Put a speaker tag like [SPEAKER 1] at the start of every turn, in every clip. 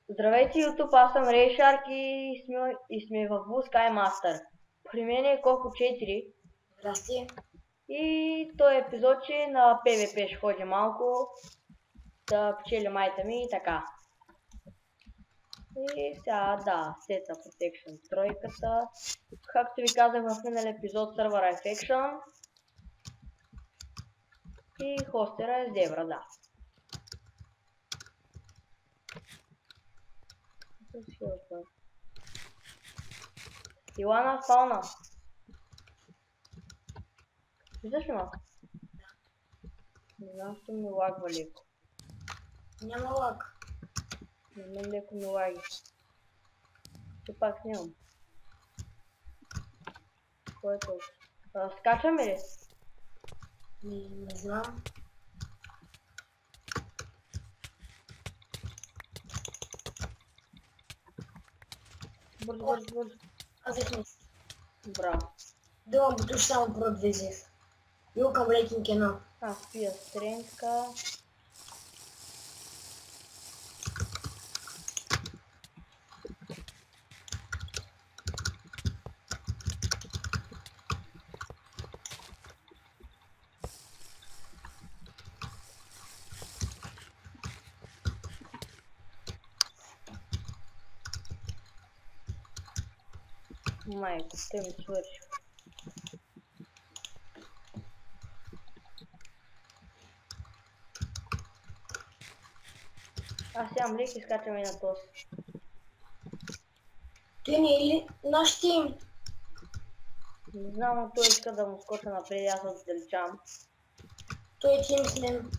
[SPEAKER 1] Здравейте, YouTube, аз съм Рейшарк и сме в Blue Sky Master. При мен е Коко 4.
[SPEAKER 2] Здрасти.
[SPEAKER 1] И този епизод е на PvP, ще ходи малко да печели майта ми и така. И сега да, Seta Protection тройката. Както ви казах в минал епизод, сервера е Faction. И хостера е Zebra, да. Илана спална. Виждаш ли ма? Не знам, що ми лагва леко.
[SPEAKER 2] Няма лак.
[SPEAKER 1] На мен леко ми лаги. Все пак нямам. Кой е толкова? Скачаме ли?
[SPEAKER 2] Не знам.
[SPEAKER 1] Бързо.
[SPEAKER 2] Казах ми.
[SPEAKER 1] Браво.
[SPEAKER 2] Дълъг бутуш само продвизив. Бил към рейтинг 1.
[SPEAKER 1] Аз пия стренка. Майко, те ми свърши. Аз ям лек и скачаме на този.
[SPEAKER 2] Той не е ли наш тим?
[SPEAKER 1] Не знам, но той иска да му скоча напред, аз отдалечавам.
[SPEAKER 2] Той е тим с мен.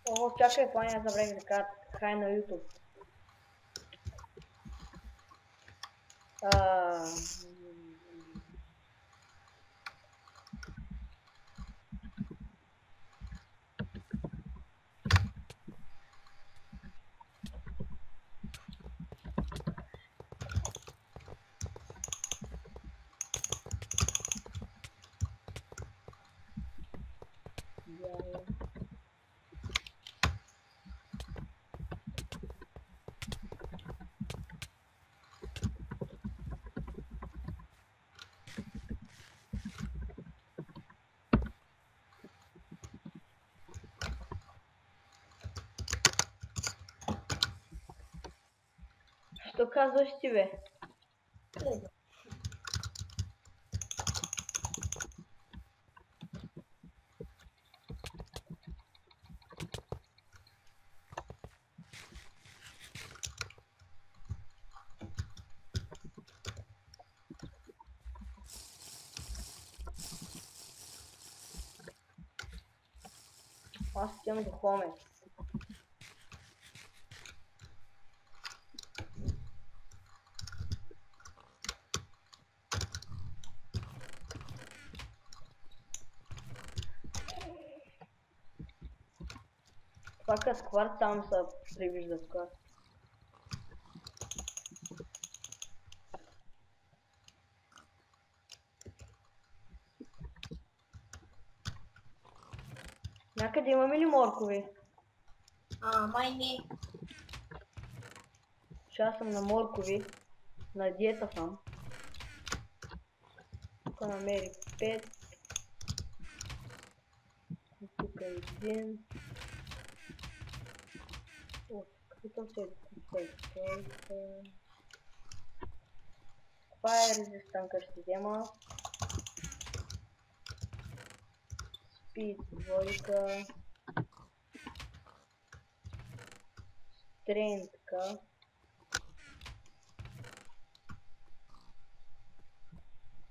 [SPEAKER 1] О, чакай, планя за време да кажа хай на YouTube. Що казваш ти, бе?
[SPEAKER 2] Не знам.
[SPEAKER 1] Аз отивам до Хоме. Пак е скварт, само се привижда скварт. Някъде имаме ли моркови?
[SPEAKER 2] Май не.
[SPEAKER 1] Че аз съм на моркови. На диета съм. Тук намери 5. Тук е 1. О, какъв е? Това е резистанка ще взема. Спид двойка. Стрентка.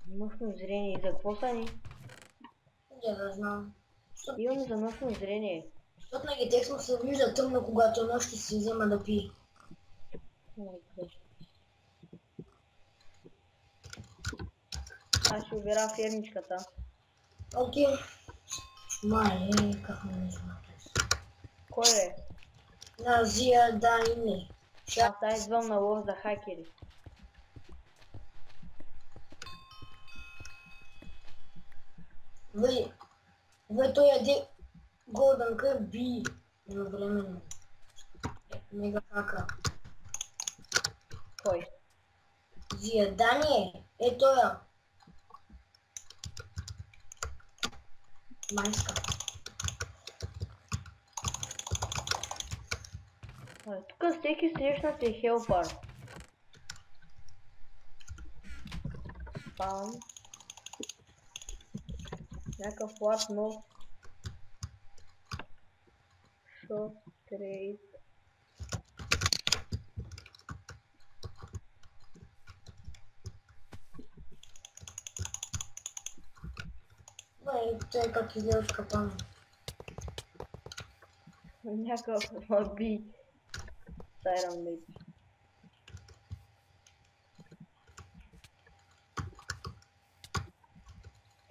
[SPEAKER 1] Нощно зрение. И за какво са ни?
[SPEAKER 2] Не да знам.
[SPEAKER 1] Имам за нощно зрение.
[SPEAKER 2] Защото на Гетекс се вижда тъмно, когато нощ ще си взема да пие.
[SPEAKER 1] Аз ще убира фермичката.
[SPEAKER 2] Окей. Май, как не знам.
[SPEAKER 1] Кой е?
[SPEAKER 2] Назия, да и не.
[SPEAKER 1] Аз сега идвам на лов за хакери.
[SPEAKER 2] Вы то яде Golden Cup B едновременно. Мега хака.
[SPEAKER 1] Кой?
[SPEAKER 2] Зия, да не, ето я. Майска.
[SPEAKER 1] Тук всеки срещнат е хелпър. Спам. Някакъв лап нов. Шот трейд.
[SPEAKER 2] Бе, той как излезе от капана.
[SPEAKER 1] Някакъв лаби. Сайран мейт.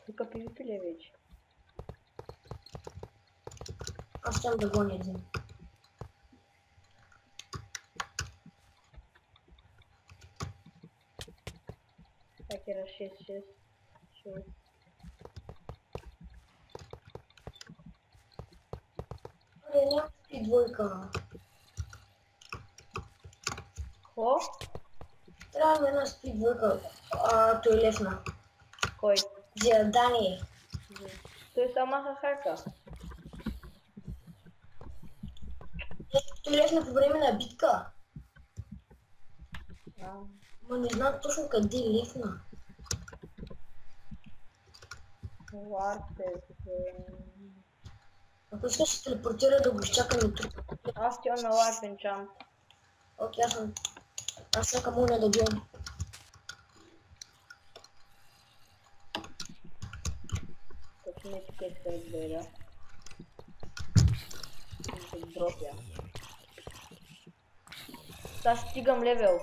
[SPEAKER 1] Тук PvP ли е вече?
[SPEAKER 2] Аз щям да гоня един.
[SPEAKER 1] Хакера 6-6.
[SPEAKER 2] Абе, няма и двойка.
[SPEAKER 1] Ко?
[SPEAKER 2] Трябва ми една спид двойка. Той е лесна.
[SPEAKER 1] Кой?
[SPEAKER 2] Зия, да не.
[SPEAKER 1] Той сама хака.
[SPEAKER 2] Той е лесна по време на битка.
[SPEAKER 1] А.
[SPEAKER 2] Ма не знам точно къде е лесна.
[SPEAKER 1] Варте.
[SPEAKER 2] Ако искаш ще телепортира да го изчакаме тук.
[SPEAKER 1] Аз тя на лайф енчант.
[SPEAKER 2] Окей, аз чакам уня да бием.
[SPEAKER 1] Точно не тук иска да дойда. Да дропя. Сега стигам левел.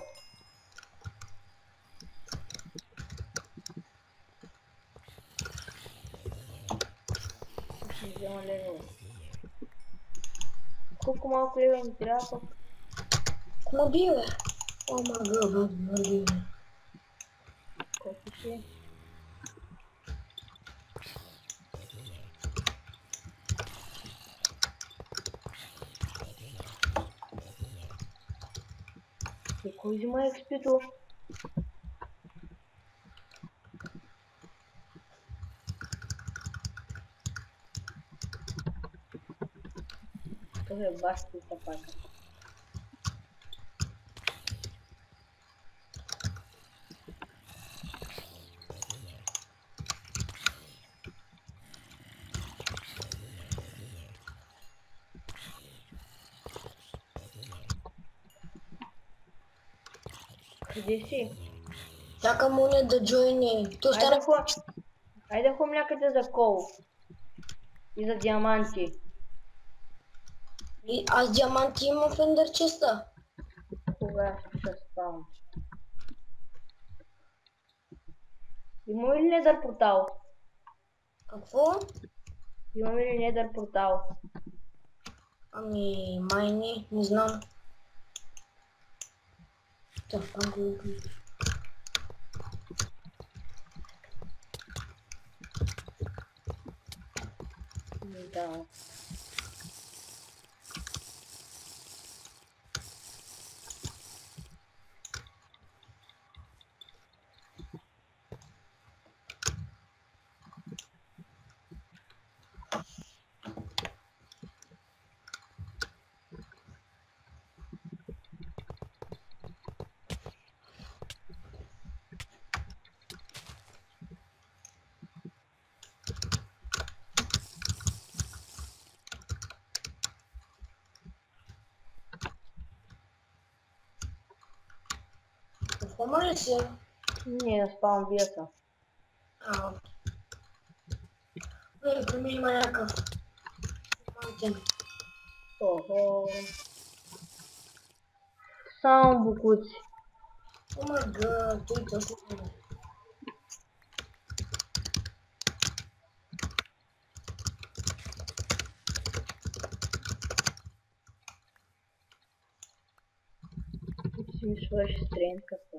[SPEAKER 1] Ще взема левел. Колко малко левел ми трябва пък?
[SPEAKER 2] Ма би, бе. О, мага, бе.
[SPEAKER 1] Колко си? И кой взима XP-то? Това е башти сапака. Къде си?
[SPEAKER 2] Чакам уня да джойне. То стана...
[SPEAKER 1] Айде хом някъде за кол. И за диаманти.
[SPEAKER 2] И аз диаманти имам в ендър честа.
[SPEAKER 1] Кога ще спам? Има ли недър портал?
[SPEAKER 2] Какво?
[SPEAKER 1] Имаме ли недър портал?
[SPEAKER 2] Ами, май не знам. Така го...
[SPEAKER 1] Да.
[SPEAKER 2] Какво може си?
[SPEAKER 1] Не, спавам биеса.
[SPEAKER 2] При мен има някакъв. Мантен.
[SPEAKER 1] Охо. Само букуци.
[SPEAKER 2] Омага, той точно не.
[SPEAKER 1] свърши стренката.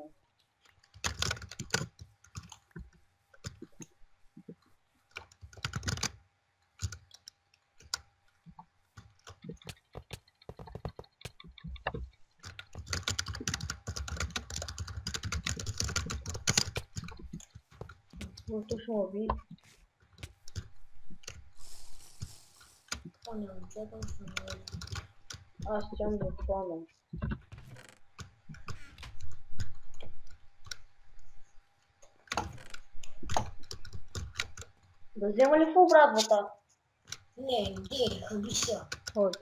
[SPEAKER 1] Просто ще му би. Аз чам да хвана. Да взема ли в обратната?
[SPEAKER 2] Не, где? Обещал.
[SPEAKER 1] Ходи.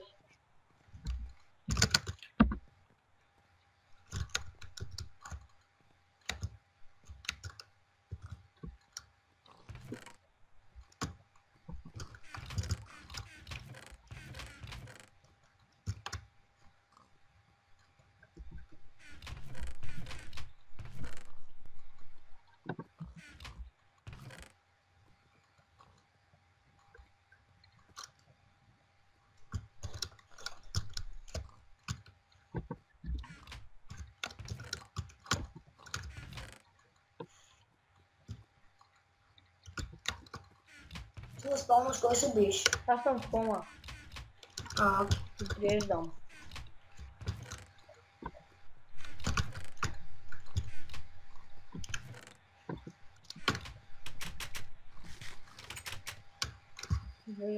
[SPEAKER 2] Ти не спомняш кой се биш.
[SPEAKER 1] Аз съм в кома. Изглеждам.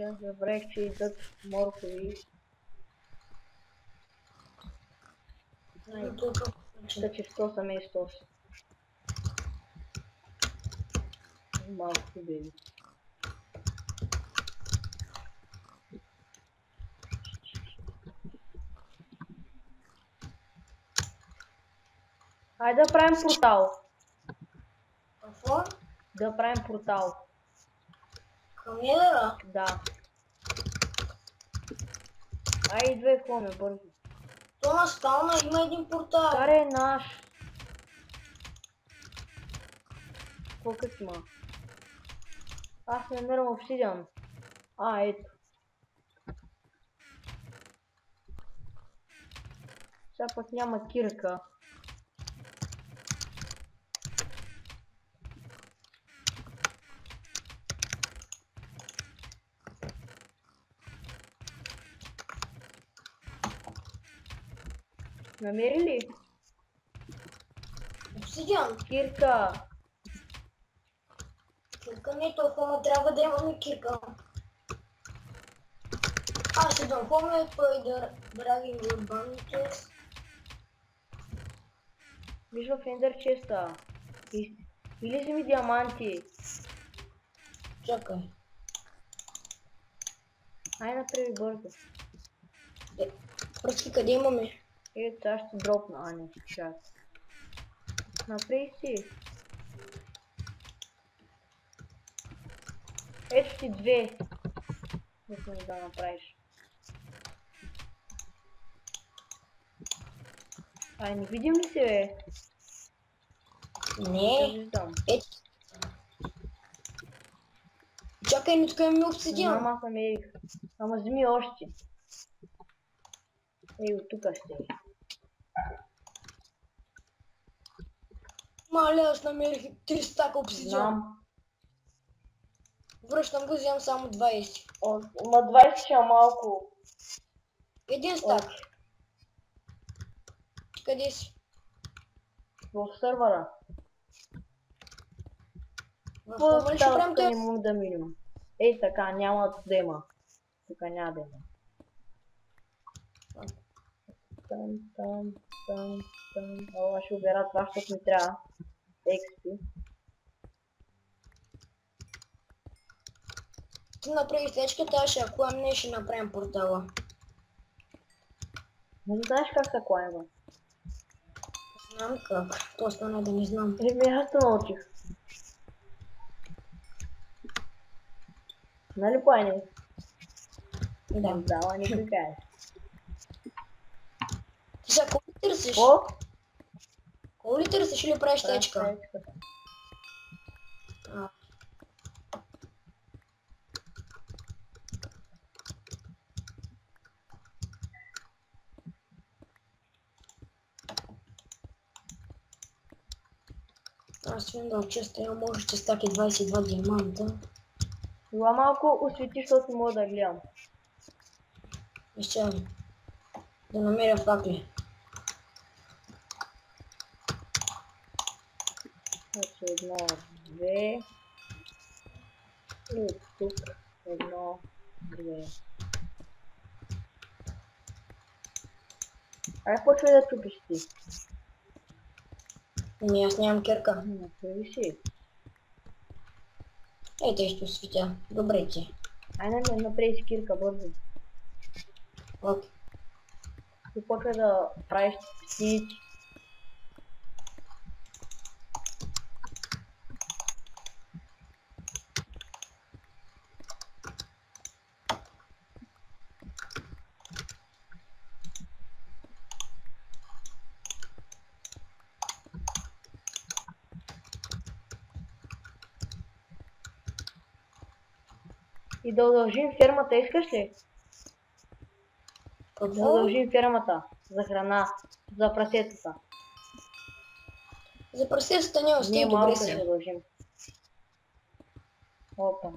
[SPEAKER 1] Аз забравих, че идат моркови. Така че 100 са и 100. Малко хубави. Хайде да правим портал.
[SPEAKER 2] Какво?
[SPEAKER 1] Да правим портал.
[SPEAKER 2] Към Недъра?
[SPEAKER 1] Да. Ай, идвай хоме, бързо.
[SPEAKER 2] То на спална има един портал.
[SPEAKER 1] Каре е наш. Колко има? Аз не намерям обсидиан. Ето. Сега пък няма кирка. Намери ли?
[SPEAKER 2] Обсидиан.
[SPEAKER 1] Кирка.
[SPEAKER 2] Кирка не е толкова, но трябва да имаме кирка. Аз ще дам хоме, той да драги урбаните.
[SPEAKER 1] Виж в ендър честа. Или вземи диаманти.
[SPEAKER 2] Чакай.
[SPEAKER 1] Ай, направи бързо.
[SPEAKER 2] Пръски къде имаме?
[SPEAKER 1] Ето, сега ще дропна, а не, чак. Направи си. Ето ти две. Мисля да направиш. Ай, не видим ли се, бе?
[SPEAKER 2] Не.
[SPEAKER 1] Не виждам.
[SPEAKER 2] Ето. Чакай, не тук имаме обсидиан.
[SPEAKER 1] Знам, аз намерих. Ама вземи още. Ей, от тук сте.
[SPEAKER 2] Мале, аз намерих 3 стака обсидиан.
[SPEAKER 1] Знам.
[SPEAKER 2] Връщам го, вземам само 20.
[SPEAKER 1] Ма 20 ще е малко.
[SPEAKER 2] Един стак. Къде си?
[SPEAKER 1] В сървъра.
[SPEAKER 2] В хома ли ще правим
[SPEAKER 1] не
[SPEAKER 2] това?
[SPEAKER 1] мога да минем. Ей така, няма да има. Тук няма да има. Там. Ала ще обера това, защото ми трябва. XP.
[SPEAKER 2] Ти направи свечката, аз ще акуам, не ще направим портала.
[SPEAKER 1] Не знаеш как се клаева?
[SPEAKER 2] Знам как. То стана да не знам.
[SPEAKER 1] Еми, аз те научих. Нали плани?
[SPEAKER 2] Да.
[SPEAKER 1] Дала ни прикая.
[SPEAKER 2] Ти сега кого ли търсиш?
[SPEAKER 1] О?
[SPEAKER 2] Кого ли търсиш или правиш течка? А. Аз свим да отчеста, имам още стаки 22 диаманта.
[SPEAKER 1] Това малко освети, защото не мога да гледам.
[SPEAKER 2] Изчакай. Да намеря факли.
[SPEAKER 1] Значи едно, две. И тук едно, две. Ай, почвай да чупиш ти.
[SPEAKER 2] Ами аз нямам кирка.
[SPEAKER 1] Направи си.
[SPEAKER 2] Ей, те ще осветя. Добре ти.
[SPEAKER 1] Ай, направи си кирка бързо.
[SPEAKER 2] Окей.
[SPEAKER 1] И почвай да правиш птици. И да удължим фермата, искаш ли? Да
[SPEAKER 2] Какво?
[SPEAKER 1] удължим фермата за храна, за прасетата.
[SPEAKER 2] За прасетата няма,
[SPEAKER 1] Ние
[SPEAKER 2] стой, добре
[SPEAKER 1] малко ще
[SPEAKER 2] се.
[SPEAKER 1] удължим. Опа.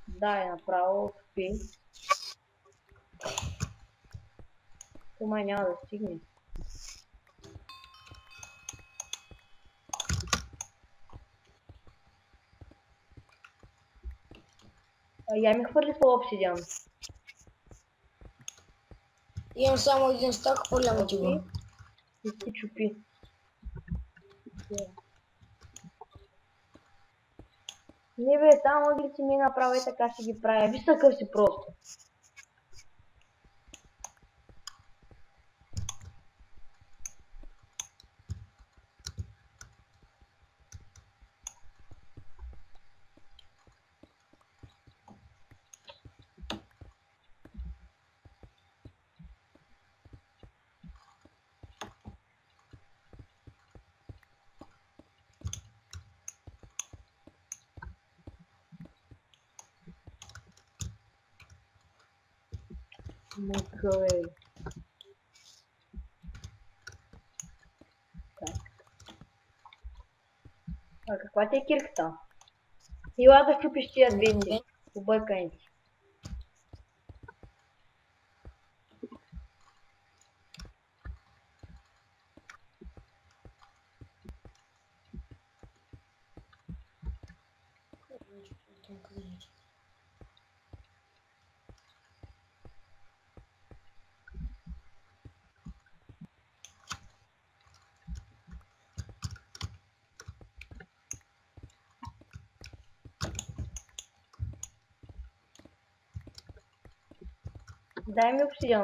[SPEAKER 1] Дай направо, спи. Май няма да стигне. Я ми хвърли своя обсидиан.
[SPEAKER 2] Имам само един стак, хвърлям ти го.
[SPEAKER 1] И ти чупи. Не бе, там мъдрици ми направи така ще ги правя. Виж такъв си просто. Мъка е. А каква ти е кирката? Ила да щупиш тия двете. Обърканите. Дай ми обсидиан.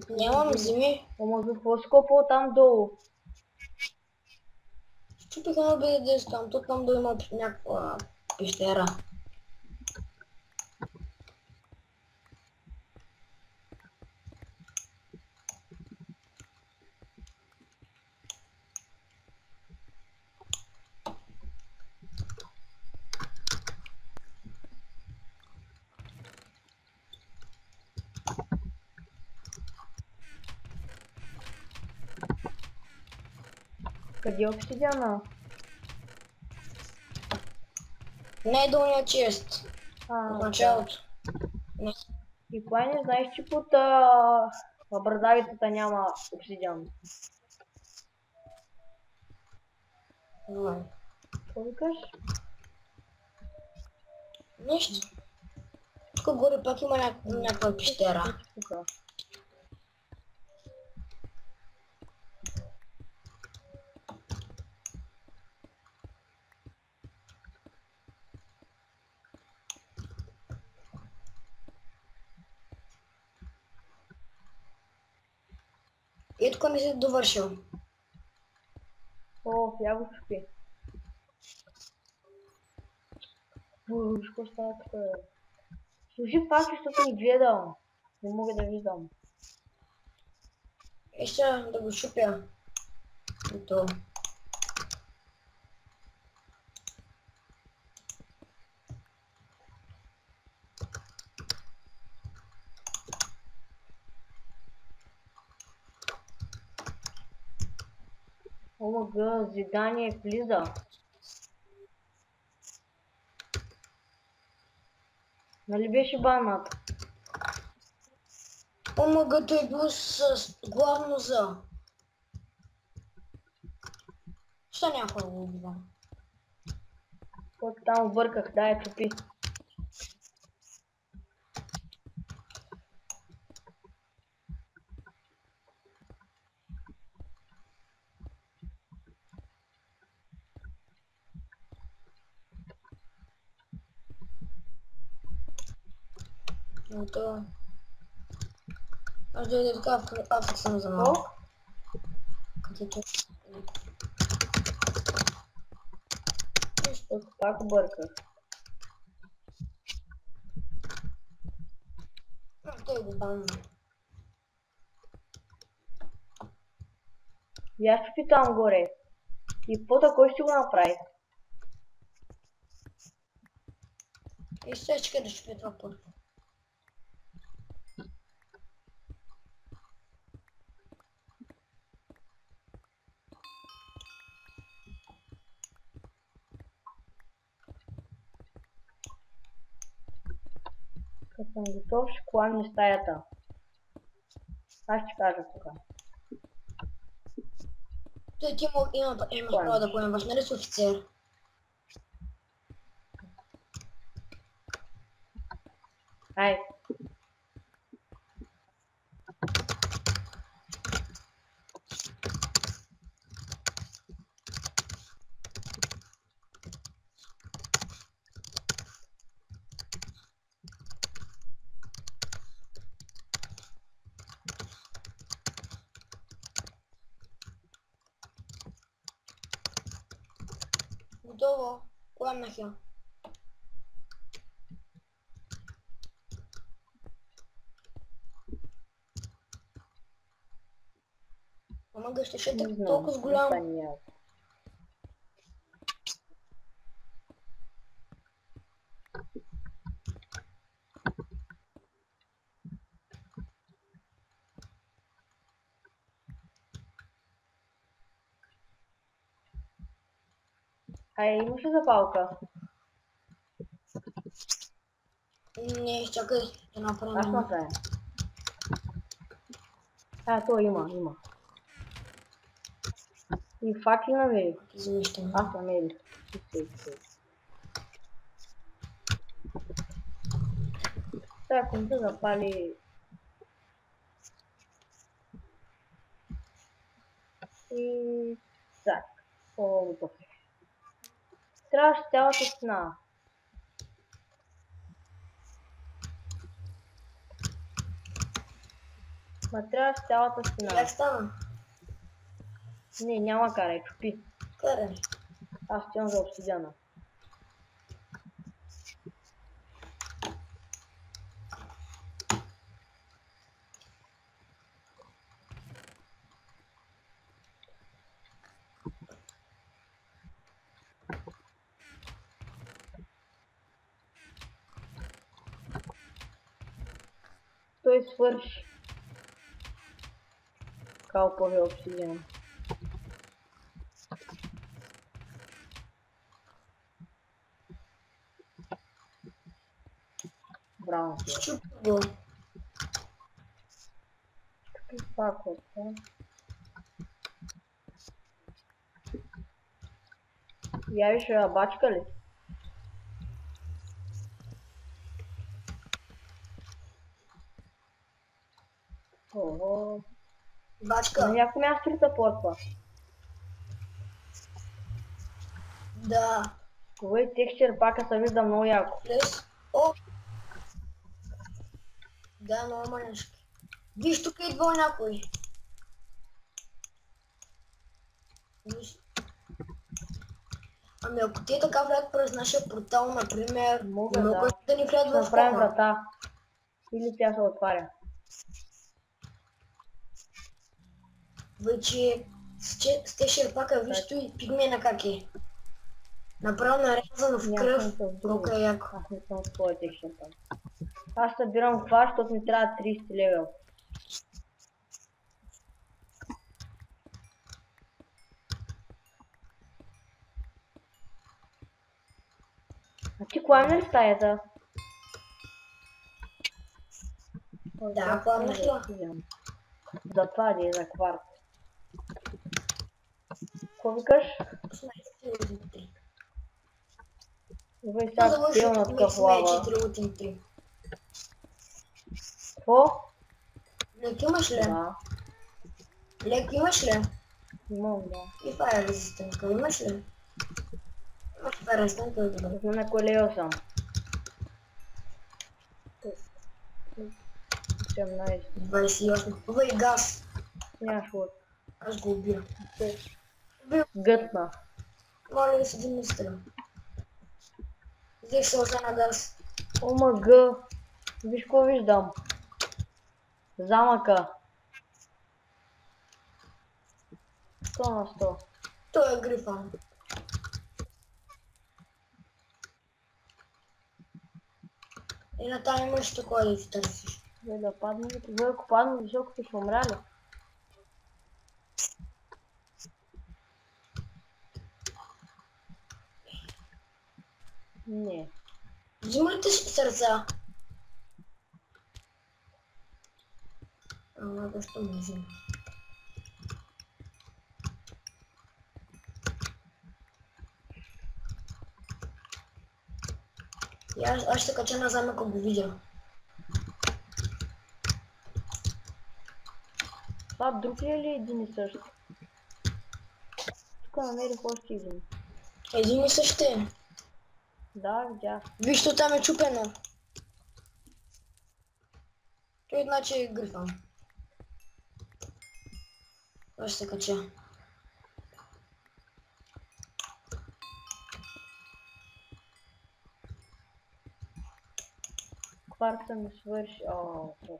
[SPEAKER 2] Нямам, вземи.
[SPEAKER 1] Ама за какво скопал там долу?
[SPEAKER 2] Чупих едно бе да искам, тук там да има някаква пещера.
[SPEAKER 1] Къде е обсидиана?
[SPEAKER 2] Най-долният чест. От началото. Не.
[SPEAKER 1] И кога не знаеш, че под брадавицата няма обсидиан?
[SPEAKER 2] Добре.
[SPEAKER 1] Какво викаш?
[SPEAKER 2] Нищо. Тук горе пак има някаква пещера. И тук не си довършил.
[SPEAKER 1] О, я го спи. Виж, какво става тук? Служи пак, защото не гледам. Не мога да виждам.
[SPEAKER 2] Ще да го шупя. Ето.
[SPEAKER 1] ОМГ, Зидание влиза. Нали беше банът?
[SPEAKER 2] ОМГ той е бил с главно за. Що някой го убива?
[SPEAKER 1] Който там обърках, дай чупи.
[SPEAKER 2] Но то... Аз дойде така афък съм за малко. Като...
[SPEAKER 1] Защото пак обърках.
[SPEAKER 2] Той го банна.
[SPEAKER 1] И аз чупи там горе. И пота кой ще го направи?
[SPEAKER 2] И ще чекай да щупи това път.
[SPEAKER 1] Като съм готов, ще кланим стаята. Аз ще кажа тук.
[SPEAKER 2] Той ти имаш право да поемаш, нали си офицер?
[SPEAKER 1] Ай.
[SPEAKER 2] Готово. Пламнах я. Ама гъщеше
[SPEAKER 1] Не
[SPEAKER 2] така
[SPEAKER 1] знам.
[SPEAKER 2] толкова голям.
[SPEAKER 1] Ай, имаш ли запалка?
[SPEAKER 2] Не, чакай да направим.
[SPEAKER 1] Аз направя. То има. И факли намери.
[SPEAKER 2] Извинища.
[SPEAKER 1] Аз намерих. Сега ако не се запали... И... Так. Готов. Трябваше цялата стена. Ма трябваше цялата стена.
[SPEAKER 2] Как стана?
[SPEAKER 1] Не, няма карай, чупи.
[SPEAKER 2] Карай.
[SPEAKER 1] Аз стигам за обсидиана. Той свърши. Калпове обсидиан. Браво.
[SPEAKER 2] Щупи го.
[SPEAKER 1] Чупи пак от това. Явиш бачка ли? Ого.
[SPEAKER 2] Бачка.
[SPEAKER 1] На някой място ли се плътва?
[SPEAKER 2] Да.
[SPEAKER 1] Кога текстчер пака се вижда много яко.
[SPEAKER 2] Плюс. О! Да, много манешки. Виж, тук идва някой. Виж. Ами ако те така влядат през нашия портал, например,
[SPEAKER 1] Мога
[SPEAKER 2] да ни влядат
[SPEAKER 1] Ще
[SPEAKER 2] в
[SPEAKER 1] направим
[SPEAKER 2] кома.
[SPEAKER 1] врата. Или тя се отваря.
[SPEAKER 2] Вече с те шерпака, виж и пигмена как е. Направо нарязано в кръв. Колко е яко.
[SPEAKER 1] Аз не съм с твоя текстчер пак. Аз събирам това, защото ми трябва 30 левел. А ти пламена ли стаята?
[SPEAKER 2] Да, пламена.
[SPEAKER 1] Затова ли е за кварт? Какво викаш? Вай сега пилна такъв лава. Какво?
[SPEAKER 2] Лек имаш ли?
[SPEAKER 1] Да.
[SPEAKER 2] Лек имаш ли?
[SPEAKER 1] Имам, да.
[SPEAKER 2] И фая резистентка имаш ли? Имаш фая резистентка, добре.
[SPEAKER 1] Не знам на кой левел съм. 17.
[SPEAKER 2] 28. Вай, газ.
[SPEAKER 1] Нямаш лък.
[SPEAKER 2] Аз го убия.
[SPEAKER 1] Гътна.
[SPEAKER 2] Моля да седи не стрелям. Взех сълза на газ.
[SPEAKER 1] ОМГ. Виж какво виждам. Замъка. 100 на 100.
[SPEAKER 2] Той е грифон. И на там имаш такова да ти търсиш.
[SPEAKER 1] Вие да падне. Вие ако падне високо ще умрали. Не.
[SPEAKER 2] Взима ли ти сърца? Ама защо не взима? И аз ще кача на замък, ако го видя.
[SPEAKER 1] Това друг ли е ли един и същ? Тук намерих още един.
[SPEAKER 2] Един и същ е.
[SPEAKER 1] Да, видях.
[SPEAKER 2] Виж, то там е чупено. Той значи е грифон. Аз ще се кача.
[SPEAKER 1] Кварта ми свърши.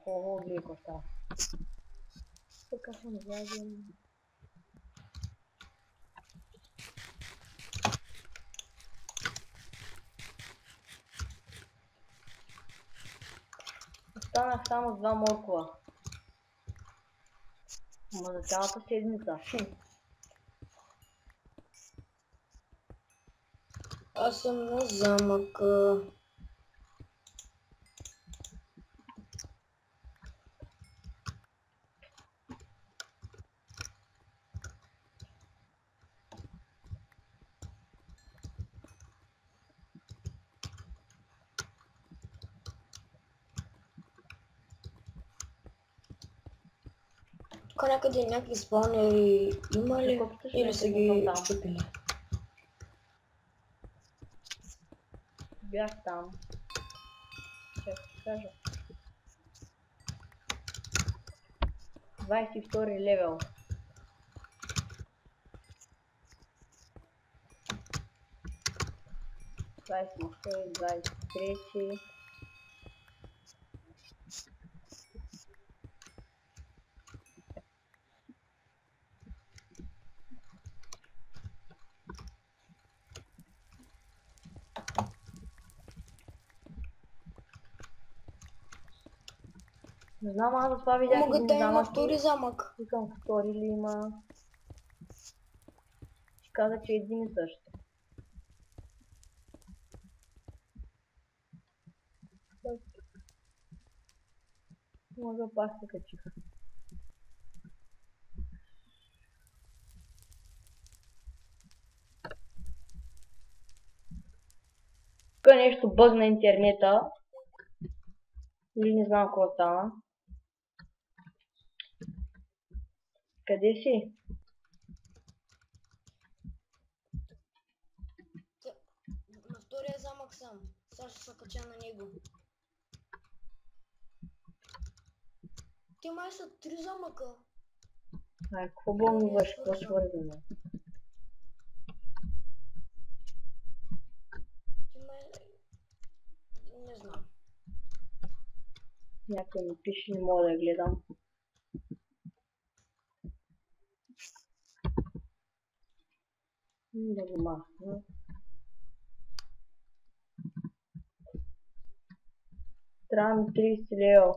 [SPEAKER 1] Хо, глеко става. Така съм излязен. Останах само с 2 моркова. Ама за цялата седмица.
[SPEAKER 2] Аз съм на замъка. Тук някъде някакви спаунери има ли? Или са ги щупили?
[SPEAKER 1] Бях там. Ще ти кажа. 22 левел. 23. Не знам, аз за това видях един
[SPEAKER 2] Мога да има
[SPEAKER 1] замък.
[SPEAKER 2] втори замък.
[SPEAKER 1] Викам, втори ли има? Ще каза, че е един и същ. Може пак се качих. Тук нещо бъгна интернета. Или не знам какво стана. Къде си?
[SPEAKER 2] На втория замък съм. Сега ще се кача на него. Ти май са 3 замъка.
[SPEAKER 1] Какво бълнуваш? Какво свързано?
[SPEAKER 2] Ти май... Не знам.
[SPEAKER 1] Някой ми пише, не мога да гледам. Да го махна. Трябва ми 30 лева.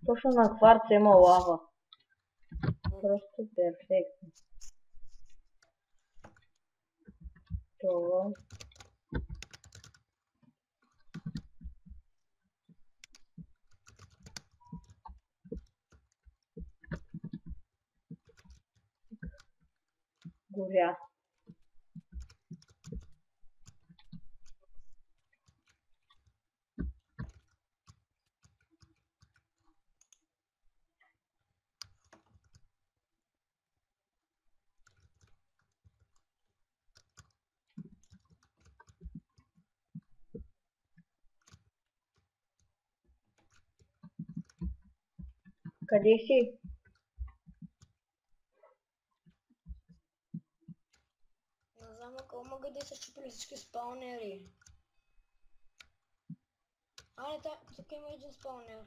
[SPEAKER 1] Точно на кварца има лава. Просто перфектно. Това. Горя. Къде си?
[SPEAKER 2] Не знам ако мога да са щупили всички спаунери. Не, тук има един спаунер.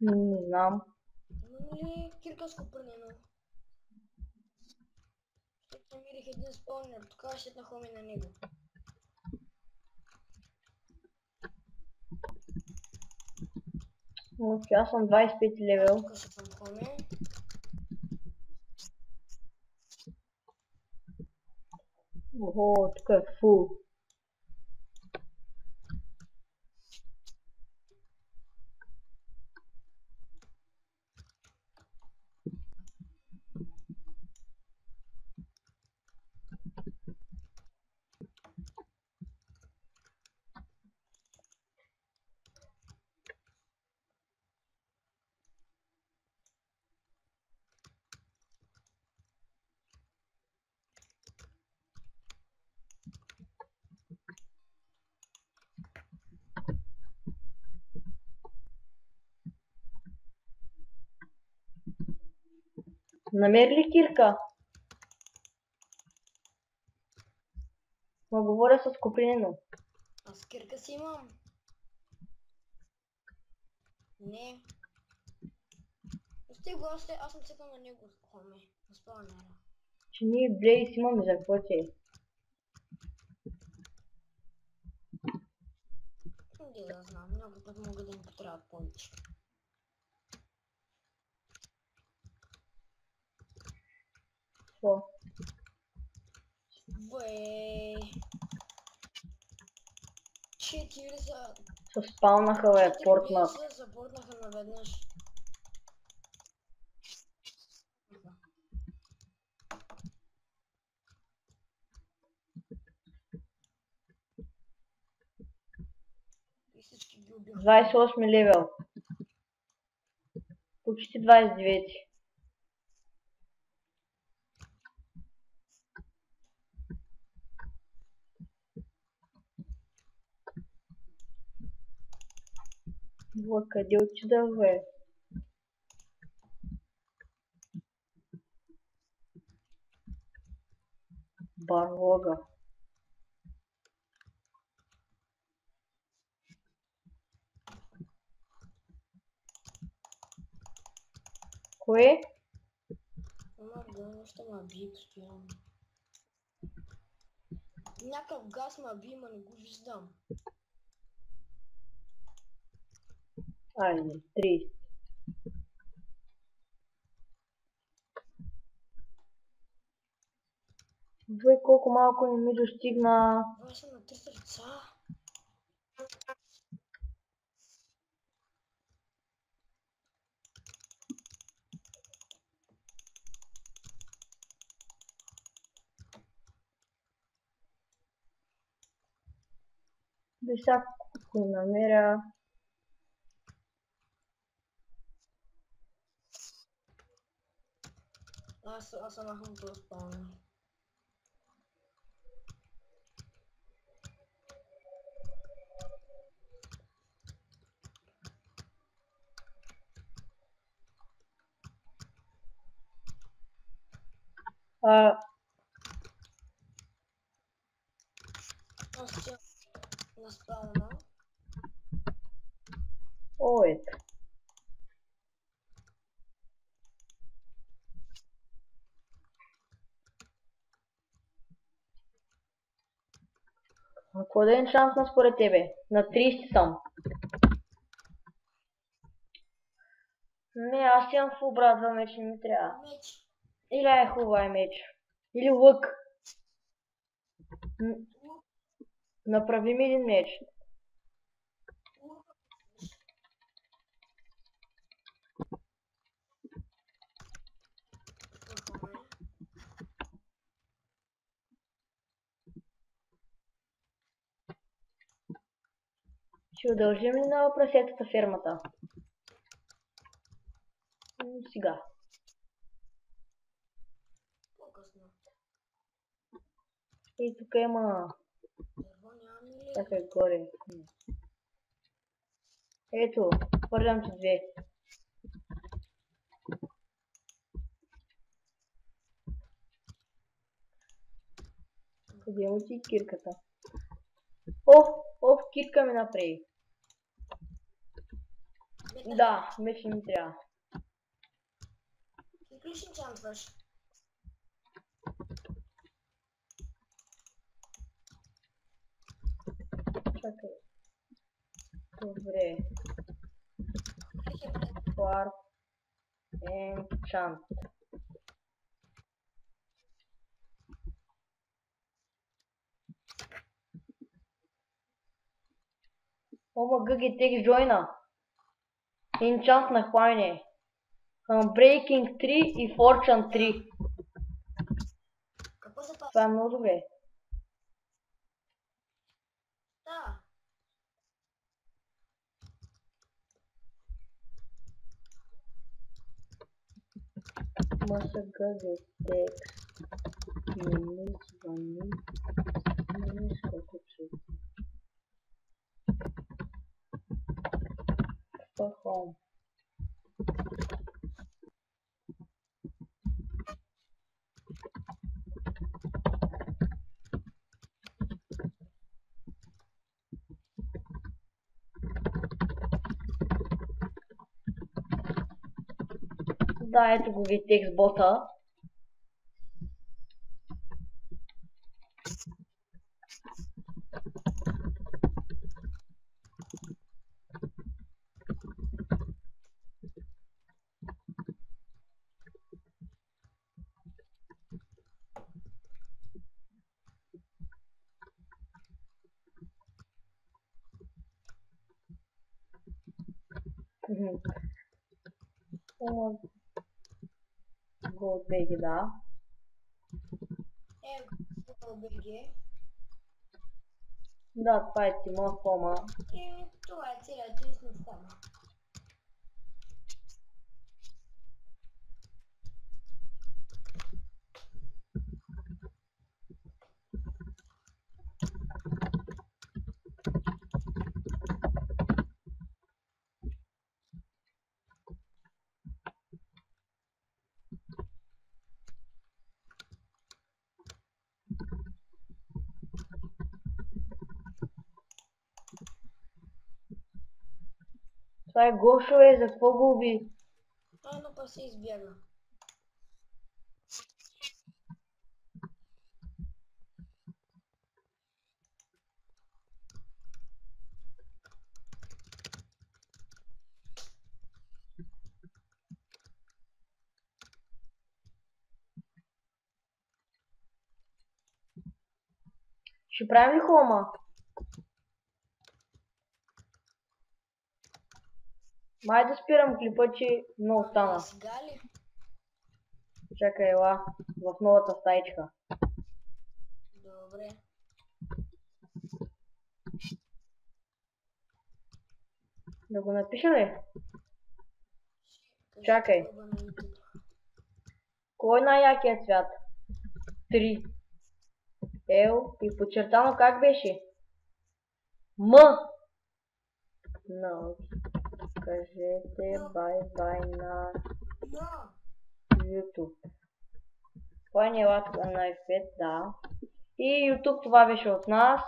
[SPEAKER 1] Не знам.
[SPEAKER 2] Имам ли кирка с копринено? Ще намерих един спаунер, тогава ще нахоми на него.
[SPEAKER 1] Окей, аз съм 25 левел.
[SPEAKER 2] Тук ще съм хоми.
[SPEAKER 1] Ого, тук е фул. Намери ли кирка? Ма говоря с Копринено.
[SPEAKER 2] Аз кирка си имам. Не. Пусти го, аз съм цъкал на него, хоми. На спаунера.
[SPEAKER 1] Че ние Блейз имаме за какво ти е?
[SPEAKER 2] Не да знам, много път могат да им потребват повече.
[SPEAKER 1] Какво?
[SPEAKER 2] Бе. 4 за...
[SPEAKER 1] Се спалнаха, бе,
[SPEAKER 2] 4
[SPEAKER 1] портнат.
[SPEAKER 2] близа запортнаха наведнъж. И всички ги убиха.
[SPEAKER 1] 28 левел. Почти 29. Вот къде отида, бе? Барлога. Кое?
[SPEAKER 2] Ама да, ще ма би постоянно. Някакъв газ ма би, ма не го виждам.
[SPEAKER 1] Айде, 30. Вой, колко малко не ми достигна.
[SPEAKER 2] Това са на 3 сърца.
[SPEAKER 1] Бе, сега ако намеря...
[SPEAKER 2] Аз съм махам този спаунер. Аз ще на спауна.
[SPEAKER 1] О, ето. Ако да е шанс на според тебе? На 30 съм. Не, аз имам фул, брат, 2 меч не ми трябва.
[SPEAKER 2] Меч.
[SPEAKER 1] Или е хубава меч. Или лък. Направи ми един меч. Ще удължим ли на прасетата фермата? Сега.
[SPEAKER 2] По-късно.
[SPEAKER 1] И тук има...
[SPEAKER 2] Дърво нямам ли?
[SPEAKER 1] Чакай горе. Ето, хвърлям ти две. Къде му ти кирката? О, кирка ми направи. Да, меч не ми трябва.
[SPEAKER 2] Ти ли ще enchantваш?
[SPEAKER 1] Чакай. Добре.
[SPEAKER 2] Как е брат?
[SPEAKER 1] Farm enchant. Ома гъги текст джойна. Enchant на хване. Breaking 3 и Fortune 3.
[SPEAKER 2] Какво се пази?
[SPEAKER 1] Това е много добре.
[SPEAKER 2] Да.
[SPEAKER 1] Маса гъги текст. Минус звъни. Минус колко че. Home. Да, ето го ви текст бота. Го беги, да.
[SPEAKER 2] Google BG.
[SPEAKER 1] Да, това е Тимон Хома.
[SPEAKER 2] И това е целият лист на Хома.
[SPEAKER 1] Това е Гошо е, за какво го уби?
[SPEAKER 2] Но па се избяга.
[SPEAKER 1] Ще правим ли хома? Май да спирам клипа, че много стана.
[SPEAKER 2] Сега ли?
[SPEAKER 1] Чакай, ела, в новата стаичка.
[SPEAKER 2] Добре.
[SPEAKER 1] Да го напиша ли? Чакай. Кой е най-якият цвят? 3. Ел и подчертано как беше? М. No. Кажете бай-бай на YouTube. Това ни е латка на F5, да. И YouTube това беше от нас.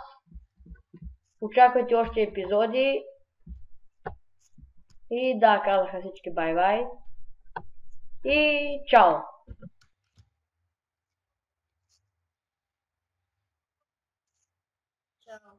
[SPEAKER 1] Очаквайте още епизоди. И да, казаха всички бай-бай. И чао!
[SPEAKER 2] Чао.